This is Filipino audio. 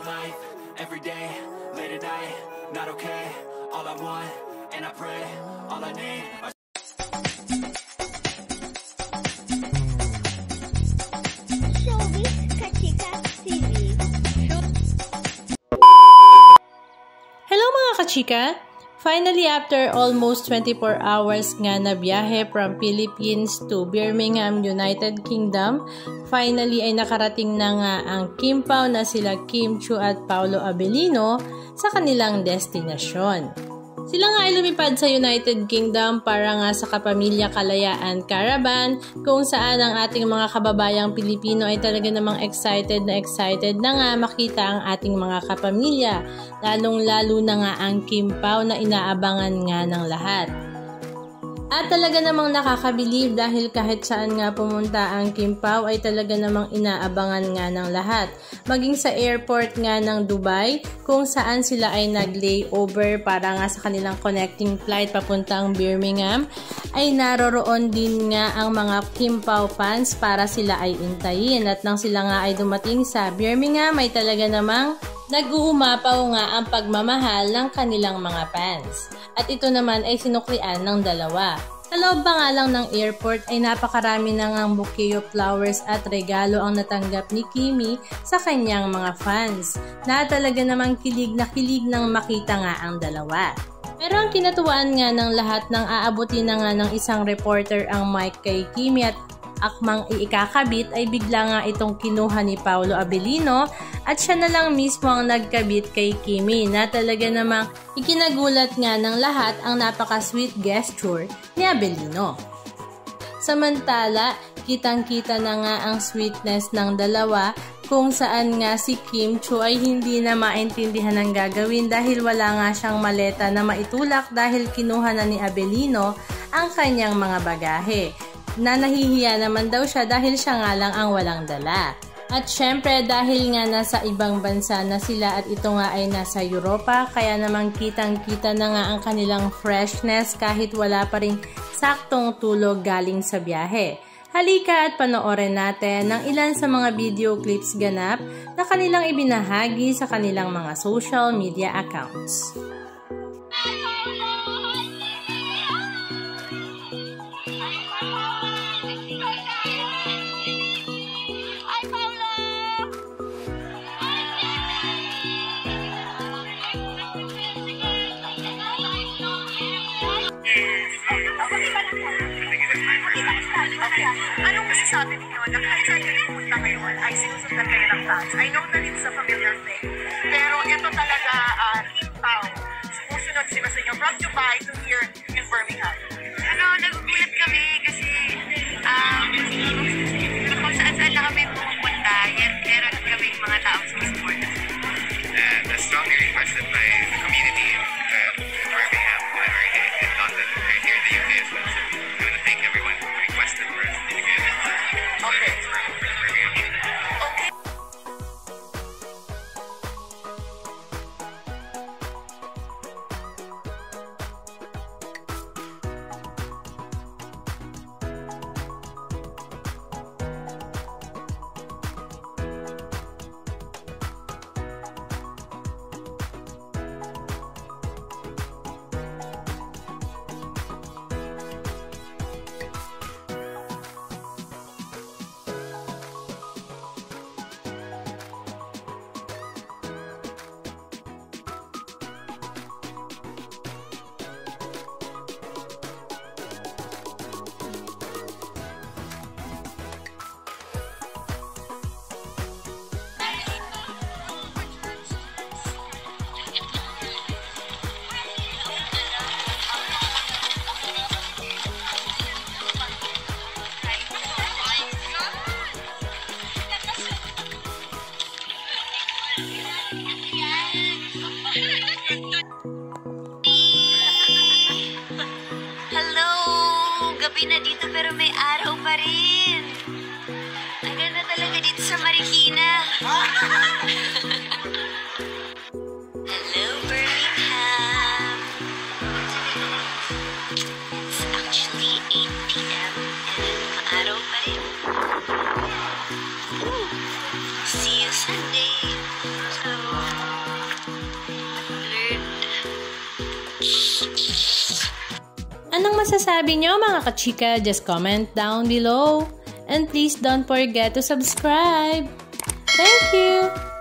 life, every day, late at night, not okay. All I want, and I pray, all I need are Hello mga kachika! Finally, after almost 24 hours nga na biyahe from Philippines to Birmingham, United Kingdom, finally ay nakarating na nga ang Kim Pao na sila Kim Chiu at Paolo Abilino sa kanilang destinasyon. Sila nga ay lumipad sa United Kingdom para nga sa Kapamilya Kalayaan Caravan, kung saan ang ating mga kababayang Pilipino ay talaga namang excited na nga makita ang ating mga kapamilya, lalong-lalo na nga ang Kim Pao na inaabangan nga ng lahat. At talaga namang nakakabilib dahil kahit saan nga pumunta ang Kim Pao ay talaga namang inaabangan nga ng lahat. Maging sa airport nga ng Dubai kung saan sila ay nag-layover para nga sa kanilang connecting flight papuntang Birmingham, ay naroroon din nga ang mga Kim Pao fans para sila ay intayin. At nang sila nga ay dumating sa Birmingham ay talaga namang nag-uumapaw nga ang pagmamahal ng kanilang mga fans. At ito naman ay sinuklian ng dalawa. Sa loob pa nga lang ng airport ay napakarami na ngang bouquet of flowers at regalo ang natanggap ni Kimi sa kanyang mga fans, na talaga namang kilig nang makita nga ang dalawa. Pero ang kinatuwaan nga ng lahat nang aabutin na nga ng isang reporter ang mic kay Kimi at akmang iikakabit ay bigla nga itong kinuha ni Paolo Abilino at siya na lang mismo ang nagkabit kay Kimi, na talaga namang ikinagulat nga ng lahat ang napaka-sweet gesture ni Abilino. Samantala, kitang-kita na nga ang sweetness ng dalawa kung saan nga si Kim Chiu ay hindi na maintindihan ang gagawin dahil wala nga siyang maleta na maitulak dahil kinuha na ni Abilino ang kanyang mga bagahe, na nahihiya naman daw siya dahil siya nga lang ang walang dala. At syempre dahil nga nasa ibang bansa na sila at ito nga ay nasa Europa, kaya namang kitang-kita na nga ang kanilang freshness kahit wala pa rin saktong tulog galing sa biyahe. Halika at panoorin natin ng ilan sa mga video clips ganap na kanilang ibinahagi sa kanilang mga social media accounts. Okay. Anong masasabi ninyo na kahit saan kayo pumunta ngayon ay sinusundan kayo ng fans? I know that it's a familiar thing, pero ito talaga Kim Pao. Sumusunod sila sa inyo from Dubai to here in Birmingham. Nagugulat kami kasi kung saan-saan na kami pumunta, meron kami mga taong sumusuporta. And strongly requested by the community in Birmingham or in London or here in the UK as well. So I want to thank everyone who requested for us to give it for Birmingham. Okay. Hello! Gabi na dito pero may araw pa rin. Ang ganda talaga dito sa Marikina. Hello, Birmingham. It's actually 8 p.m. and maaraw pa rin. See you Sunday. masasabi nyo mga kachika? Just comment down below. And please don't forget to subscribe. Thank you!